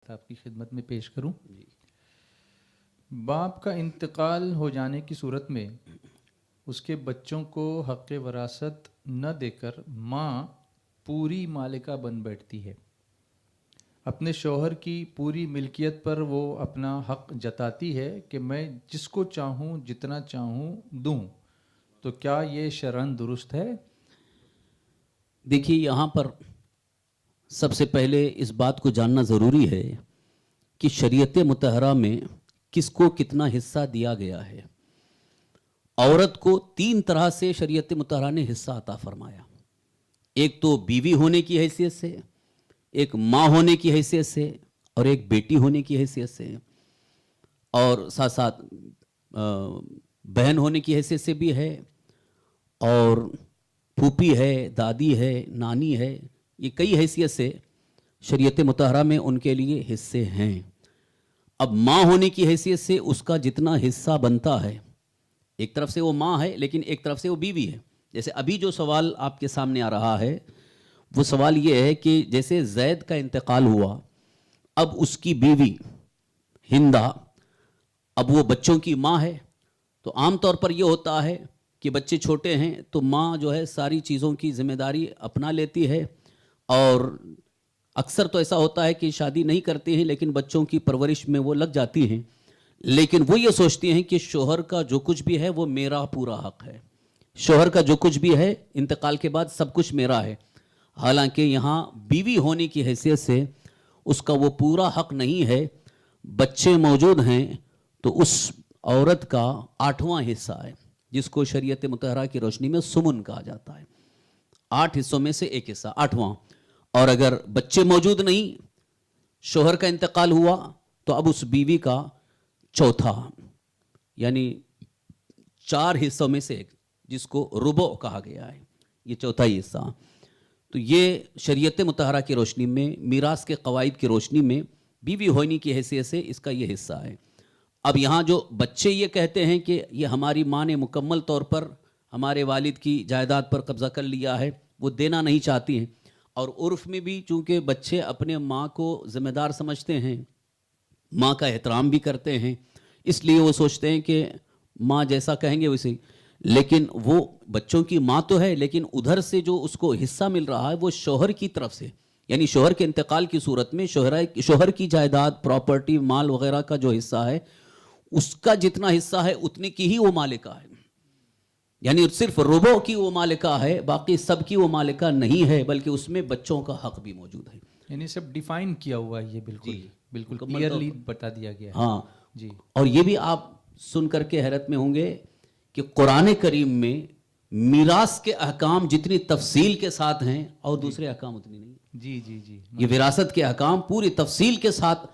بات آپ کی خدمت میں پیش کروں. باپ کا انتقال ہو جانے کی صورت میں اس کے بچوں کو حق وراثت نہ دے کر ماں پوری مالکہ بن بیٹھتی ہے. اپنے شوہر کی پوری ملکیت پر وہ اپنا حق جتاتی ہے کہ میں جس کو چاہوں جتنا چاہوں دوں. تو کیا یہ شرعاً درست ہے؟ دیکھیے، یہاں پر سب سے پہلے اس بات کو جاننا ضروری ہے کہ شریعت مطہرہ میں کس کو کتنا حصہ دیا گیا ہے. عورت کو 3 طرح سے شریعت مطہرہ نے حصہ عطا فرمایا. ایک تو بیوی ہونے کی حیثیت سے، ایک ماں ہونے کی حیثیت سے، اور ایک بیٹی ہونے کی حیثیت سے، اور ساتھ ساتھ بہن ہونے کی حیثیت سے بھی ہے، اور پھوپھی ہے، دادی ہے، نانی ہے. یہ کئی حیثیت سے شریعت مطہرہ میں ان کے لیے حصے ہیں. اب ماں ہونے کی حیثیت سے اس کا جتنا حصہ بنتا ہے، ایک طرف سے وہ ماں ہے لیکن ایک طرف سے وہ بیوی ہے. جیسے ابھی جو سوال آپ کے سامنے آ رہا ہے وہ سوال یہ ہے کہ جیسے زید کا انتقال ہوا، اب اس کی بیوی ہندہ اب وہ بچوں کی ماں ہے. تو عام طور پر یہ ہوتا ہے کہ بچے چھوٹے ہیں تو ماں جو ہے ساری چیزوں کی ذمہ داری اپنا لیتی ہے، اور اکثر تو ایسا ہوتا ہے کہ شادی نہیں کرتی ہیں لیکن بچوں کی پرورش میں وہ لگ جاتی ہیں. لیکن وہ یہ سوچتی ہیں کہ شوہر کا جو کچھ بھی ہے وہ میرا پورا حق ہے، شوہر کا جو کچھ بھی ہے انتقال کے بعد سب کچھ میرا ہے. حالانکہ یہاں بیوی ہونے کی حیثیت سے اس کا وہ پورا حق نہیں ہے. بچے موجود ہیں تو اس عورت کا 8واں حصہ ہے، جس کو شریعت مطہرہ کی روشنی میں سمن کہا جاتا ہے. 8 حصوں میں سے ایک حصہ 8واں. اور اگر بچے موجود نہیں، شوہر کا انتقال ہوا، تو اب اس بیوی کا 4تھا، یعنی 4 حصوں میں سے ایک، جس کو ربع کہا گیا ہے، یہ 4تھا حصہ. تو یہ شریعت مطہرہ کی روشنی میں، میراث کے قواعد کی روشنی میں بیوی ہونے کی حیثیت سے اس کا یہ حصہ ہے. اب یہاں جو بچے یہ کہتے ہیں کہ یہ ہماری ماں نے مکمل طور پر ہمارے والد کی جائیداد پر قبضہ کر لیا ہے، وہ دینا نہیں چاہتی ہیں. اور عرف میں بھی چونکہ بچے اپنے ماں کو ذمہ دار سمجھتے ہیں، ماں کا احترام بھی کرتے ہیں، اس لیے وہ سوچتے ہیں کہ ماں جیسا کہیں گے ویسے. لیکن وہ بچوں کی ماں تو ہے، لیکن ادھر سے جو اس کو حصہ مل رہا ہے وہ شوہر کی طرف سے، یعنی شوہر کے انتقال کی صورت میں شوہر کی جائیداد، پراپرٹی، مال وغیرہ کا جو حصہ ہے، اس کا جتنا حصہ ہے اتنی کی ہی وہ مالکہ ہے. یعنی صرف ربع کی وہ مالکہ ہے، باقی سب کی وہ مالکہ نہیں ہے، بلکہ اس میں بچوں کا حق بھی موجود ہے. یعنی سب ڈیفائن کیا ہوا ہے، یہ بالکل کلیئرلی بتا دیا گیا ہے. ہاں جی. اور یہ بھی آپ سن کر کے حیرت میں ہوں گے کہ قرآن کریم میں میراث کے احکام جتنی تفصیل کے ساتھ ہیں اور دوسرے احکام اتنی نہیں. جی جی جی. یہ وراثت کے احکام پوری تفصیل کے ساتھ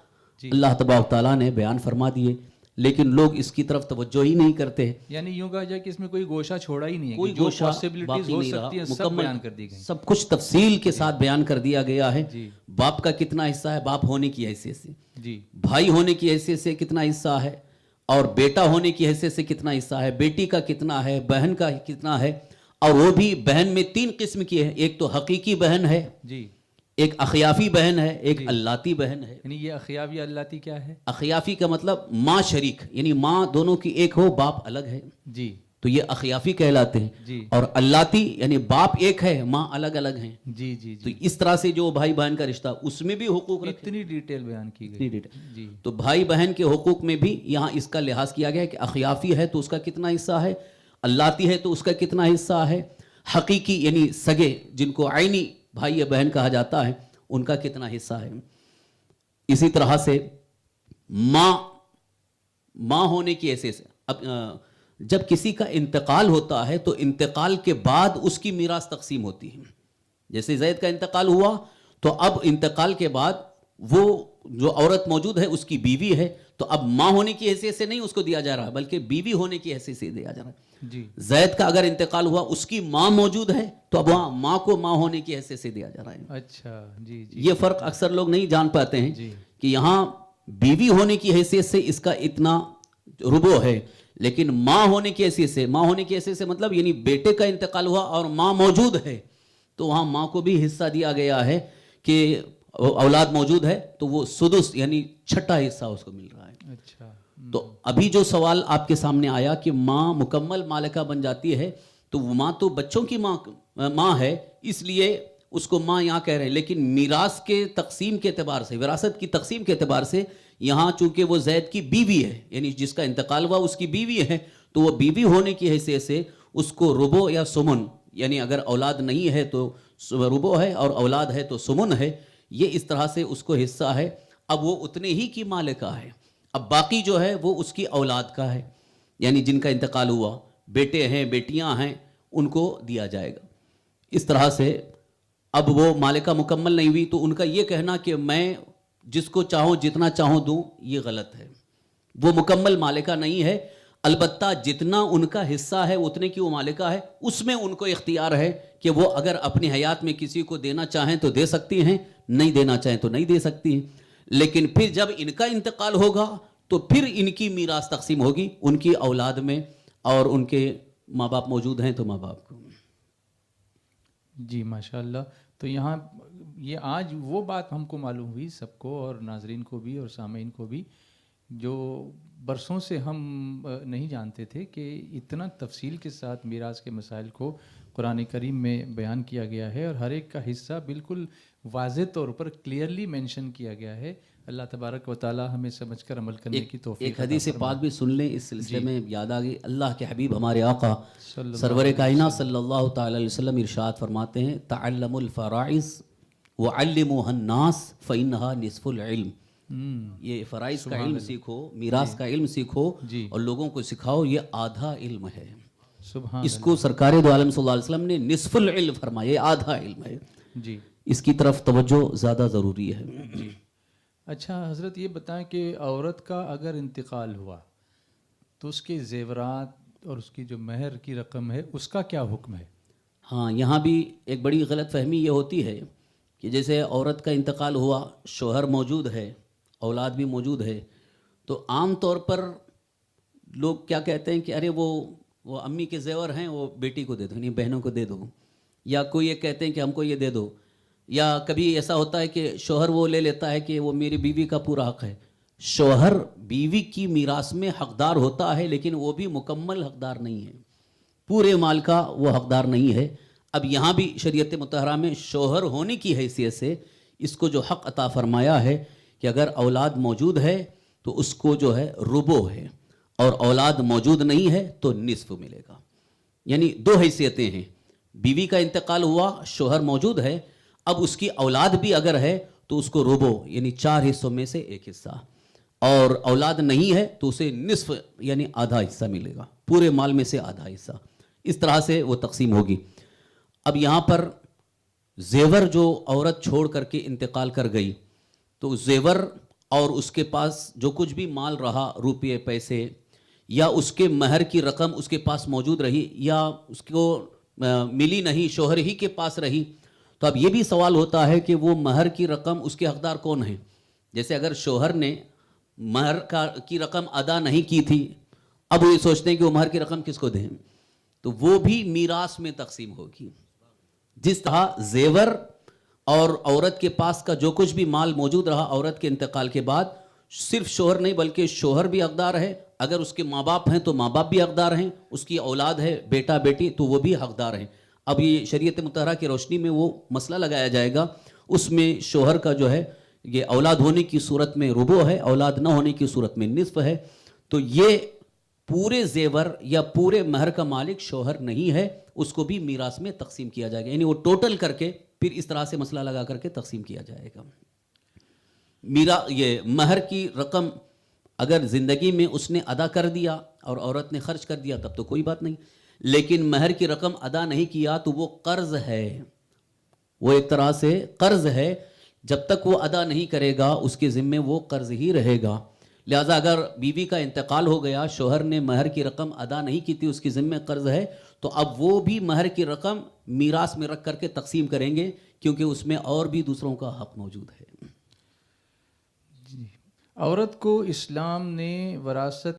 اللہ تبارک تعالیٰ نے بیان فرما دیے، لیکن لوگ اس کی طرف توجہ ہی نہیں کرتے. یعنی یوں کہا جائے کہ اس میں کوئی گوشہ چھوڑا ہی نہیں ہے، کوئی جو گوشہ پاسبلٹیز ہو سکتی ہیں سب بیان کر دی گئی، سب کچھ تفصیل کے ساتھ بیان کر دیا گیا ہے. باپ کا کتنا حصہ ہے باپ ہونے کی حیثیت سے، جی، بھائی ہونے کی حیثیت سے کتنا حصہ ہے، اور بیٹا ہونے کی حیثیت سے کتنا حصہ ہے، بیٹی کا کتنا ہے، بہن کا کتنا ہے. اور وہ بھی بہن میں 3 قسم کی ہے، ایک تو حقیقی بہن ہے، جی، ایک اخیافی بہن ہے، ایک اللاتی بہن ہے. یعنی یہ اخیافی اللاتی کیا ہے؟ اخیافی کا مطلب ماں شریک، یعنی ماں دونوں کی ایک ہو، باپ الگ ہے، جی، تو یہ اخیافی کہلاتے ہیں. جی، اور اللاتی یعنی باپ ایک ہے، ماں الگ الگ ہیں. جی جی تو جی. اس طرح سے جو بھائی بہن کا رشتہ، اس میں بھی حقوق رکھے. اتنی ڈیٹیل بیان کی گئی. جی. تو بھائی بہن کے حقوق میں بھی یہاں اس کا لحاظ کیا گیا کہ اخیافی ہے تو اس کا کتنا حصہ ہے، اللاتی ہے تو اس کا کتنا حصہ ہے، حقیقی یعنی سگے جن کو عینی بھائی یا بہن کہا جاتا ہے ان کا کتنا حصہ ہے. اسی طرح سے ماں ہونے کی حیثیت سے اب جب کسی کا انتقال ہوتا ہے تو انتقال کے بعد اس کی میراث تقسیم ہوتی ہے. جیسے زید کا انتقال ہوا تو اب انتقال کے بعد وہ جو عورت موجود ہے اس کی بیوی ہے، تو اب ماں ہونے کی حیثیت سے نہیں اس کو دیا جا رہا بلکہ بیوی ہونے کی حیثیت سے دیا جا رہا ہے. جی. زید کا اگر انتقال ہوا اس کی ماں موجود ہے تو اب وہاں ماں کو ماں ہونے کی حیثیت سے دیا جا رہا ہے. اچھا. جی جی. یہ فرق اکثر لوگ نہیں جان پاتے ہیں جی. کہ یہاں بیوی ہونے کی حیثیت سے اس کا اتنا ربع ہے، لیکن ماں ہونے کی حیثیت سے مطلب یعنی بیٹے کا انتقال ہوا اور ماں موجود ہے تو وہاں ماں کو بھی حصہ دیا گیا ہے کہ औलाद मौजूद है तो वो सुदुस यानी छठा हिस्सा उसको मिल रहा है। अच्छा। तो अभी जो सवाल आपके सामने आया कि माँ मुकम्मल मालिका बन जाती है, तो वो माँ तो बच्चों की माँ है, इसलिए उसको माँ यहाँ कह रहे हैं, लेकिन मीरास के तकसीम के एतबार से, विरासत की तकसीम के एतबार से यहाँ चूंकि वो जैद की बीवी है, यानी जिसका इंतकाल हुआ उसकी बीवी है, तो वो बीवी होने की हैसियत से उसको रुबो या सुमन, यानी अगर औलाद नहीं है तो रुबो है और औलाद है तो सुमन है, ये इस तरह से उसको हिस्सा है। अब वो उतने ही की मालिका है, अब बाकी जो है वो उसकी औलाद का है, यानी जिनका इंतकाल हुआ, बेटे हैं बेटियां हैं, उनको दिया जाएगा। इस तरह से अब वो मालिका मुकम्मल नहीं हुई, तो उनका ये कहना कि मैं जिसको चाहूँ जितना चाहूँ दूँ, ये गलत है। वो मुकम्मल मालिका नहीं है, अलबत्ता जितना उनका हिस्सा है उतने की वो मालिका है। उसमें उनको इख्तियार है कि वो अगर अपनी हयात में किसी को देना चाहें तो दे सकती हैं, नहीं देना चाहें तो नहीं दे सकती हैं। लेकिन फिर जब इनका इंतकाल होगा तो फिर इनकी मीरास तकसीम होगी उनकी औलाद में, और उनके माँ बाप मौजूद हैं तो माँ बाप को। जी माशाल्लाह। तो यहाँ ये आज वो बात हमको मालूम हुई सबको, और नाजरीन को भी और सामीन को भी, जो बरसों से हम नहीं जानते थे कि इतना तफसील के साथ मीरास के मसाइल को कुरान करीम में बयान किया गया है, और हर एक का हिस्सा बिल्कुल वाज़ेह तौर पर क्लियरली मेंशन किया गया है। अल्लाह तबारक व तआला हमें समझकर अमल करने की तौफीक। एक हदीस पाक भी सुन लें, इस सिलसिले में याद आ गई। अल्लाह के हबीब हमारे आका सरवर कायनात सल्लल्लाहु तआला अलैहि वसल्लम इरशाद फरमाते हैं, तअल्लमुल फराइज़ व अल्लिमुहन नास फ़इन्नहा निस्फुल इल्म। ये फ़राइज़ का इल्म सीखो, मीरास का इल्म सीखो और लोगों को सिखाओ, ये आधा इल्म है। इसको सरकार दो आलम सल्लल्लाहु अलैहि वसल्लम ने निस्फुल इल्म फरमाया, ये आधा इल्म है जी। इसकी तरफ तवज्जो ज़्यादा ज़रूरी है जी। अच्छा हज़रत, ये बताएं कि औरत का अगर इंतकाल हुआ तो उसके ज़ेवरात और उसकी जो महर की रकम है उसका क्या हुक्म है? हाँ, यहाँ भी एक बड़ी गलत फहमी ये होती है कि जैसे औरत का इंतकाल हुआ, शोहर मौजूद है, औलाद भी मौजूद है, तो आम तौर पर लोग क्या कहते हैं कि अरे वो अम्मी के जेवर हैं, वो बेटी को दे दो, नहीं बहनों को दे दो, या कोई ये कहते हैं कि हमको ये दे दो, या कभी ऐसा होता है कि शोहर वो ले लेता है कि वो मेरी बीवी का पूरा हक है। शोहर बीवी की मीरास में हकदार होता है, लेकिन वो भी मुकम्मल हकदार नहीं है, पूरे माल का वो हकदार नहीं है। अब यहाँ भी शरीयत मुतहरा में शोहर होने की हैसियत से इसको जो हक अता फरमाया है कि अगर औलाद मौजूद है तो उसको जो है रुबो है, और औलाद मौजूद नहीं है तो निस्फ मिलेगा। यानी दो हैसियतें हैं, बीवी का इंतकाल हुआ, शोहर मौजूद है, अब उसकी औलाद भी अगर है तो उसको रुबो यानी 4 हिस्सों में से एक हिस्सा, और औलाद नहीं है तो उसे निस्फ यानी आधा हिस्सा मिलेगा, पूरे माल में से आधा हिस्सा। इस तरह से वो तकसीम होगी। अब यहाँ पर जेवर जो औरत छोड़ करके इंतकाल कर गई, तो जेवर और उसके पास जो कुछ भी माल रहा, रुपये पैसे, या उसके महर की रकम उसके पास मौजूद रही, या उसको मिली नहीं, शोहर ही के पास रही, तो अब ये भी सवाल होता है कि वो महर की रकम उसके हकदार कौन है। जैसे अगर शोहर ने महर की रकम अदा नहीं की थी, अब वो ये सोचते हैं कि वो महर की रकम किसको दें, तो वो भी मीरास में तकसीम होगी। जिस तरह जेवर और औरत के पास का जो कुछ भी माल मौजूद रहा औरत के इंतकाल के बाद, सिर्फ शोहर नहीं बल्कि शोहर भी हकदार है, अगर उसके माँ बाप हैं तो माँ बाप भी हकदार हैं, उसकी औलाद है बेटा बेटी तो वो भी हकदार हैं। अब ये शरीयत मुतहरा की रोशनी में वो मसला लगाया जाएगा, उसमें शोहर का जो है ये औलाद होने की सूरत में रुबो है, औलाद न होने की सूरत में निस्फ है, तो ये पूरे जेवर या पूरे महर का मालिक शोहर नहीं है, उसको भी मीरास में तकसीम किया जाएगा। यानी वो टोटल करके फिर इस तरह से मसला लगा करके तकसीम किया जाएगा। ये महर की रकम अगर ज़िंदगी में उसने अदा कर दिया और औरत ने खर्च कर दिया तब तो कोई बात नहीं, लेकिन महर की रकम अदा नहीं किया तो वो कर्ज है, वो एक तरह से कर्ज है, जब तक वो अदा नहीं करेगा उसके ज़िम्मे वो कर्ज ही रहेगा। लिहाजा अगर बीवी का इंतकाल हो गया, शोहर ने महर की रकम अदा नहीं की थी, उसके ज़िम्मे कर्ज है, तो अब वो भी महर की रकम मीरास में रख करके तकसीम करेंगे, क्योंकि उसमें और भी दूसरों का हक मौजूद है। औरत को इस्लाम ने वरासत